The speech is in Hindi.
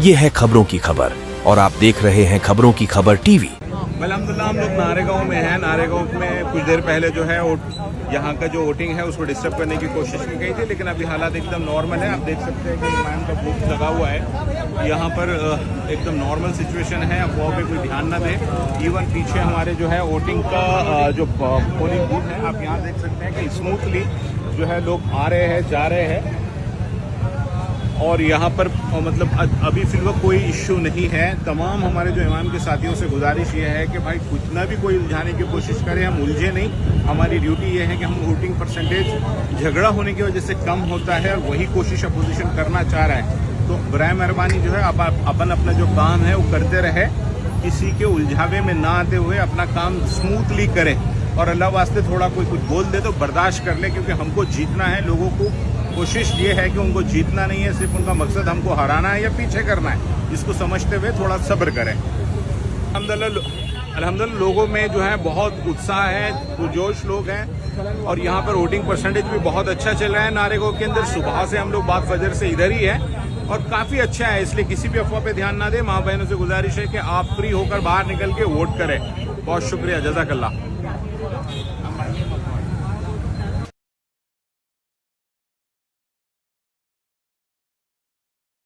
ये है खबरों की खबर और आप देख रहे हैं खबरों की खबर टीवी। अल्हम्दुलिल्लाह हम लोग नारेगांव में हैं। नारेगांव में कुछ देर पहले जो है यहाँ का जो वोटिंग है उसको डिस्टर्ब करने की कोशिश की गई थी, लेकिन अभी हालात एकदम नॉर्मल है। आप देख सकते हैं कि इमाम का बूथ लगा हुआ है, यहाँ पर एकदम नॉर्मल सिचुएशन है। अफवाह पे कोई ध्यान ना दें। इवन पीछे हमारे जो है वोटिंग का जो पोलिंग बूथ है, आप यहाँ देख सकते हैं कि स्मूथली जो है लोग आ रहे हैं, जा रहे हैं। और यहाँ पर मतलब अभी फिलहाल कोई इश्यू नहीं है। तमाम हमारे जो इमाम के साथियों से गुजारिश ये है कि भाई कितना भी कोई उलझाने की कोशिश करे, हम उलझे नहीं। हमारी ड्यूटी ये है कि हम वोटिंग परसेंटेज झगड़ा होने की वजह से कम होता है और वही कोशिश अपोजिशन करना चाह रहा है। तो बराए मेहरबानी जो है अपन अपना जो काम है वो करते रहे, किसी के उलझावे में ना आते हुए अपना काम स्मूथली करें। और अल्लाह वास्ते थोड़ा कोई कुछ बोल दे तो बर्दाश्त कर ले, क्योंकि हमको जीतना है। लोगों को कोशिश ये है कि उनको जीतना नहीं है, सिर्फ उनका मकसद हमको हराना है या पीछे करना है। इसको समझते हुए थोड़ा सब्र करें। अल्हम्दुलिल्लाह लोगों में जो है बहुत उत्साह है, पुरजोश लोग हैं और यहाँ पर वोटिंग परसेंटेज भी बहुत अच्छा चल रहा है। नारेगांव के अंदर सुबह से हम लोग बाद फजर से इधर ही है और काफ़ी अच्छा है। इसलिए किसी भी अफवाह पे ध्यान ना दें। माँ बहनों से गुजारिश है कि आप फ्री होकर बाहर निकल के वोट करें। बहुत शुक्रिया, जज़ाकल्लाह।